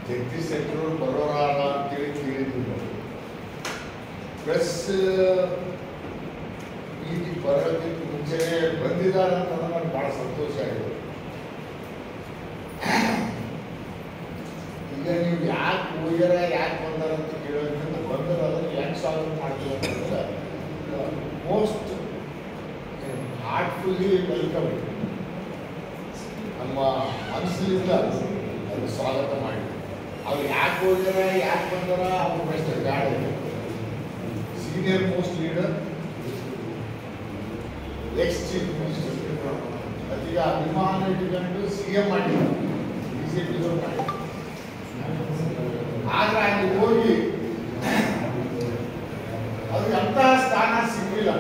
ಜಗದೀಶ್ ಶೆಟ್ಟರು ಬರೋರಾರ ಅಂತೇಳಿ ಕೇಳಿದ್ವಿ ನಾವು. ಪ್ಲಸ್ ಈ ಬರೋದಕ್ಕೆ ಮುಂಚೆ ಬಂದಿದ್ದಾರೆ ಅಂತ ನನಗೆ ಭಾಳ ಸಂತೋಷ ಆಗಿದೆ. ಈಗ ನೀವು ಯಾಕೆ ಹೋಗ್ಯಾರ ಯಾಕೆ ಬಂದಾರ ಅಂತ ಕೇಳೋದ್ರಿಂದ ಬಂದರೆ ಅದನ್ನು ಯಾಕೆ ಸ್ವಾಗತ ಮಾಡ್ತೀವಿ ಅಂತಂದ್ರೆ ಮೋಸ್ಟ್ ಹಾರ್ಟ್ಫುಲ್ಲಿ ವೆಲ್ಕಮ್. ನಮ್ಮ ಮನಸ್ಸಿನಿಂದ ಅದು ಸ್ವಾಗತ ಮಾಡಿ. ಅವ್ರು ಯಾಕೆ ಹೋಗ್ಯಾರ ಯಾಕೆ ಬಂದಾರ ಅವ್ರ ಪ್ರಶ್ನೆ ಬೇಡ. Senior most leader, X chief minister, ಅದೀಗ ಅಭಿಮಾನ ಇಟ್ಕೊಂಡು CM ಮಾಡಿದ್ದಾರೆ, BJP ಮಾಡಿ. ಆದ್ರೆ ಅಲ್ಲಿ ಹೋಗಿ ಅವ್ರಿಗೆ ಅಂತ ಸ್ಥಾನ ಸಿಗಲಿಲ್ಲ.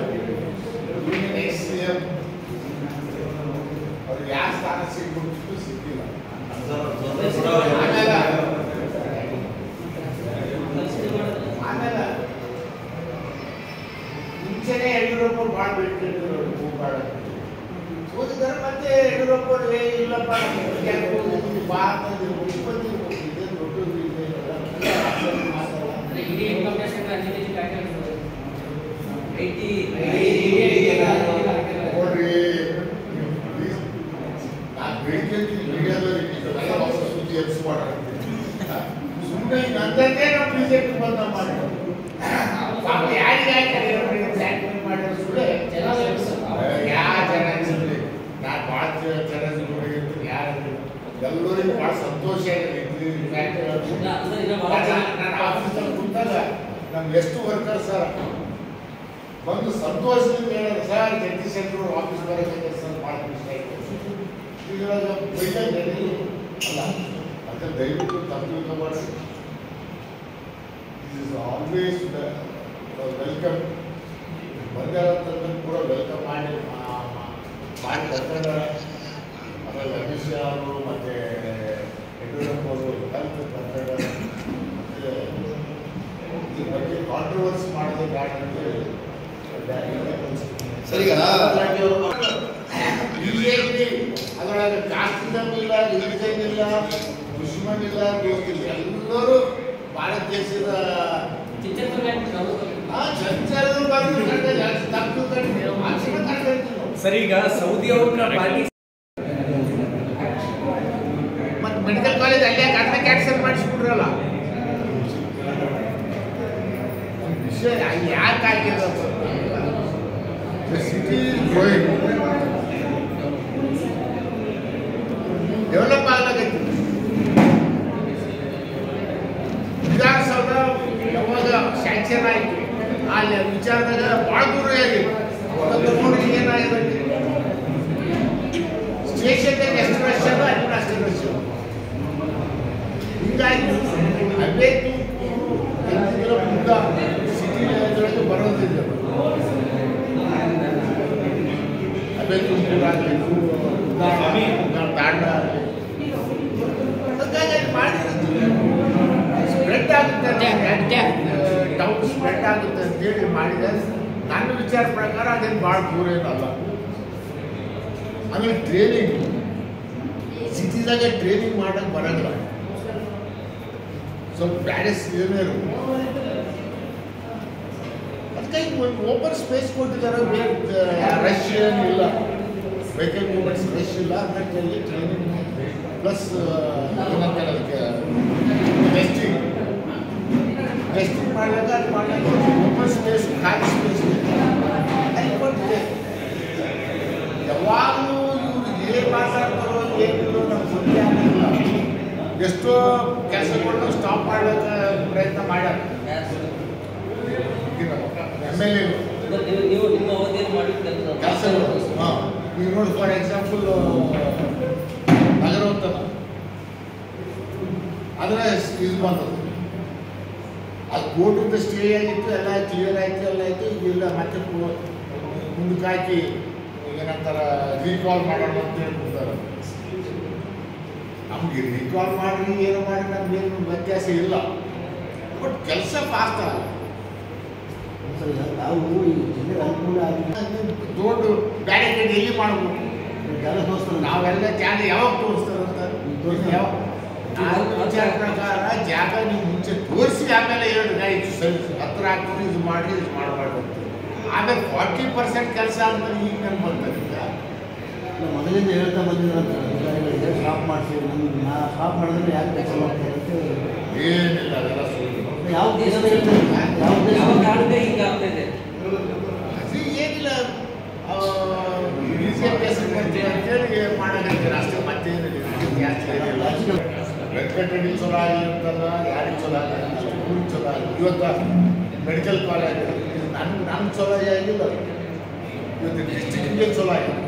ಎಕ್ಸ್ CM ಅವ್ರಿಗೆ ಯಾವ ಸ್ಥಾನ ಸಿಗ್ಬಿಟ್ಟು ಸಿಕ್ಕಿಲ್ಲ. ಆಮೇಲೆ ಮುಂಚೆನೆ ಯಡಿಯೂರಪ್ಪ ಭಾಳ ಬಿಟ್ಟಿದ್ರು ಓದಿದ್ದಾರೆ. ಮತ್ತೆ ಯಡಿಯೂರಪ್ಪ ಇಲ್ಲಪ್ಪ ಬಾ ಅಂತಂದಿರು, ನೋಡ್ರಿ ನಾನು ಬೆಳಿಗ್ಗೆ ಮೀಡಿಯಾದವ್ರಿಗೆ ಸುದ್ದಿ ಎಬ್ಸ್ಮಾಡ ಸುಮ್ಮನೆ ನಂದೇ ನಾವು BJP ಬಂದ ಮಾಡಿ ಯಾರಿಗೆ ಮಾಡಿರೋ ಸುಳ್ಳೆ ಯಾವ ಜನ ಅನ್ಸಿದ್ರಿ. ನಾನು ಭಾಳ ಜನ ನೋಡಿರ್ತೀನಿ, ಯಾರು ಎಲ್ಲರಿಗೂ ಭಾಳ ಸಂತೋಷ ಆಗಿದೆ. ನಾನು ಆಫೀಸಲ್ಲಿ ಕುಂತಾಗ ನಮ್ಗೆ ಎಷ್ಟು ವರ್ಕರ್ ಸರ್ ಬಂದು ಸಂತೋಷದಿಂದ ಹೇಳಿದ್ರು, ಸರ್ ಜಗದೀಶ್ ಶೆಟ್ಟರು ಆಫೀಸ್ ಬರೋಕ್ಕೆ ಸರ್ ಭಾಳ ಖುಷಿ ಆಯಿತು. ಈಗ ಅಲ್ಲ ಅದಕ್ಕೆ ದಯವಿಟ್ಟು ತಪ್ಪು ಮಾಡಿ. This is always welcome. ಬಂದಿರೋಂಥದ್ದು ಕೂಡ ವೆಲ್ಕಮ್ ಮಾಡಿ ಬರ್ತಾರೆ. ಆಮೇಲೆ ಅಮಿತ್ ಶಾ ಅವರು ಮತ್ತು ಯಡಿಯೂರಪ್ಪ ಅವರು ಹೆಲ್ತ್ ಬರ್ತಾರೆ. ಈ ಬಗ್ಗೆ ಕಾಂಟ್ರವರ್ಸಿ ಮಾಡೋದೇ ಬೇಡ ಅಂತೇಳಿ ಸರಿ. BJP ಅದರೊಳಗೆ ಕಾಸ್ಟಿಸಮ್ ಇಲ್ಲ, ರಿಲಿಜನ್ ಇಲ್ಲ, ದುಶ್ಮನ್ ಇಲ್ಲ, ದೋಸ್ತಿಲ್ಲ. ಎಲ್ಲರೂ ಭಾರತ ದೇಶದ ಸರಿ. ಈಗ ಸೌದಿ ಅವ್ರನ್ನ ಪಾರ್ಟಿ ಮತ್ತೆ ಮೆಡಿಕಲ್ ಕಾಲೇಜ್ ಅಲ್ಲೇ ಕಡಿಮೆ ಕ್ಯಾನ್ಸಲ್ ಮಾಡಿಸ್ಬಿಟ್ರಲ್ಲ. ವಿಷಯ ಯಾಕೆ ಆಗಿಲ್ಲ? City develop ಆಗ್ಲಾಗೈತಿ. ವಿಧಾನಸೌಧ ಯಾವಾಗ ಸ್ಯಾಂಕ್ಷನ್ ಆಯಿತು ಅಲ್ಲಿ ವಿಚಾರದಾಗ ಭಾಳ ದೂರ ಆಗಿದೆ. ನೋಡಿ ಏನಾಗಿದೆ, ಸ್ಟೇಷನ್ದಾಗ ಎಷ್ಟು ರಶ್ ಅದ ಅಲ್ಲಿ ಅಷ್ಟೇ ರಶ್. ಹಿಂಗಾಗಿ ಅಲ್ಲೇ ಮುಂದ ಸಿಟಿ ಬರೋದಿಲ್ಲ. ಅಲ್ಲೇ ತುಮಕೂರು ಆಗಬೇಕು, ತಾಂಡ ಸ್ಪ್ರೆಡ್ ಆಗುತ್ತೆ, ಟೌನ್ ಸ್ಪ್ರೆಡ್ ಆಗುತ್ತೆ ಅಂತೇಳಿ ಮಾಡಿದೆ. ನನ್ನ ವಿಚಾರ ಪ್ರಕಾರ ಅದೇನು ಭಾಳ ದೂರ ಏನಲ್ಲ. ಆಮೇಲೆ ಟ್ರೈನಿಂಗ್ ಸಿಟಿದಾಗ ಟ್ರೈನಿಂಗ್ ಮಾಡೋಕ್ಕೆ ಬರೋಲ್ಲ. ಸ್ವಲ್ಪ ಪ್ಯಾರಿಸ್ ಏನೇ ಅದಕ್ಕೆ ಒಂದು ಓಪನ್ ಸ್ಪೇಸ್ ಕೊಟ್ಟಿದ್ದಾರೆ. ರಶ್ ಇಲ್ಲ, ವೆಹಿಕಲ್ ಮೂವ್ಮೆಂಟ್ಸ್ ರಶ್ ಇಲ್ಲ. ಅದರಲ್ಲಿ ಟ್ರೈನಿಂಗ್ ಪ್ಲಸ್ ಏನಂತಾರೆ ಅದಕ್ಕೆ ಟೆಸ್ಟಿಂಗ್ ಮಾಡಿದಾಗ ಅದು ಮಾಡಿದಾಗ ಓಪನ್ ಸ್ಪೇಸ್, ಖಾಲಿ ಸ್ಪೇಸ್ ಅಲ್ಲಿ ಕೊಟ್ಟಿದೆ. ಯಾವಾಗಲೂ ಇವ್ರು ಏನು ಮಾತಾಡ್ತಾರೋ ಏನಿಲ್ಲೋ ನಮ್ಗೆ ಗೊತ್ತೇ ಆಗಿಲ್ಲ. ಎಷ್ಟೋ ಕೆಲಸಗಳನ್ನ ಸ್ಟಾಪ್ ಮಾಡೋಕ್ಕೆ ಪ್ರಯತ್ನ ಮಾಡ್ಯಾರ MLA ಕೆಲಸಗಳು. ಈಗ ನೋಡಿ, ಫಾರ್ ಎಕ್ಸಾಂಪಲ್ ನಗರೋತ್ತರ ಆದರೆ ಇದು ಬಂದದ್ದು, ಅದು ಕೋರ್ಟಿಂದ ಸ್ಟೇ ಆಗಿತ್ತು, ಎಲ್ಲ ಕ್ಲಿಯರ್ ಆಯಿತು, ಎಲ್ಲ ಆಯಿತು. ಇಲ್ಲ ಮತ್ತೆ ಮುಂದಕ್ಕೆ ಹಾಕಿ ಏನಂತಾರೆ ರೀಕಾಲ್ ಮಾಡೋಣ ಅಂತ ಹೇಳ್ಬಿಡ್ತಾರೆ. ನಮ್ಗೆ ರೀಕಾಲ್ ಮಾಡಿ ಏನು ಮಾಡಿ ನಮ್ಗೇನು ವ್ಯತ್ಯಾಸ ಇಲ್ಲ. ಬಟ್ ಕೆಲಸ ಫಾಸ್ಟ್ ಅಲ್ಲ. ನಾವು ಈ ಜನರ ಅನುಕೂಲ ದೊಡ್ಡ ಬ್ಯಾರಿಕೇಡ್ ಎಲ್ಲಿ ಮಾಡಬೇಕು? ಜನ ತೋರಿಸ್ತಾರೆ. ನಾವೆಲ್ಲ ಕ್ಯಾನ್ ಯಾವಾಗ ತೋರಿಸ್ತಾರಂತ? ಯಾವ ವಿಚಾರ ಪ್ರಕಾರ ಜಾಗ ನೀವು ಮುಂಚೆ ತೋರಿಸಿ ಆಮೇಲೆ ಹೇಳಿ ಇದು ಸರಿ ಹತ್ರ ಆಗ್ತದೆ ಇದು ಮಾಡಿ ಇದು ಮಾಡಬಾರ್ದು ಆಮೇಲೆ 40% ಕೆಲಸ ಆದ್ಮೇಲೆ ಈಗ ನನ್ಗೆ ಬರ್ತದೆ ಮೊದಲಿಂದ ಹೇಳ್ತಾ ಬಂದಿದ್ರಂತ ಅಧಿಕಾರಿಗಳಿಗೆ ಸ್ಟಾಪ್ ಮಾಡಿಸಿ ನಮ್ಗೆ ಸ್ಟಾಪ್ ಮಾಡಿದ್ರೆ ಯಾಕೆ ಕೆಲಸ ಮಾಡ್ತಾರೆ ಅಂತ ಏನಿಲ್ಲ ಅದೆಲ್ಲ ಸುಳ್ಳು ಯಾವ ದೇಶದ ಹೇಳ್ತಾರೆ ಯಾವ ಕಾರಣಕ್ಕೆ ಹಿಂಗೆ ಆಗ್ತಾ ಇದೆ? ಅದು ಏನಿಲ್ಲ ಬಿಜೆಪಿ ಅಂತೇಳಿ ಮಾಡಾಕತ್ತೀರ ಅಷ್ಟೇ ಮತ್ತೇನಿಲ್ಲ ಜಾಸ್ತಿ ಏನಿಲ್ಲ ವೆಂಕಟರೆಡ್ಡಿ ಚಲೋ ಆಗಲಿ ಅಂತಲ್ಲ ಯಾರಿಗೆ ಚಲೋ ಆಗಲ್ಲ ಊರಿಗೆ ಚಲೋ ಆಗಲಿ ಇವತ್ತು ಮೆಡಿಕಲ್ ಕಾಲೇಜ್ ನಮ್ಗೆ ಚಲೋ ಆಗಿಲ್ಲ ಇವತ್ತು ಡಿಸ್ಟಿಕ್ಗೆ ಚಲೋ ಆಗಿಲ್ಲ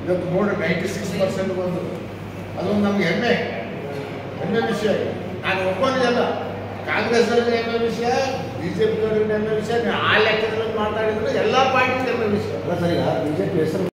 ಇವತ್ತು ನೋಡಿ 96% ಬಂದು ಅದೊಂದು ನಮ್ಗೆ ಹೆಮ್ಮೆ ವಿಷಯ ನಾನು ಒಪ್ಕೊಂಡಿದ್ದಲ್ಲ ಕಾಂಗ್ರೆಸ್ಸಲ್ಲಿ ಹೆಮ್ಮೆ ವಿಷಯ ಬಿಜೆಪಿ ಹೆಮ್ಮೆ ವಿಷಯ ಆ ಲೆಕ್ಕದಲ್ಲಿ ಮಾತಾಡಿದ್ರು ಎಲ್ಲ ಪಾರ್ಟಿ ಹೆಮ್ಮೆ ವಿಷಯ ಅಲ್ಲ ಸರ್ ಈಗ ಬಿಜೆಪಿ ಹೆಸರು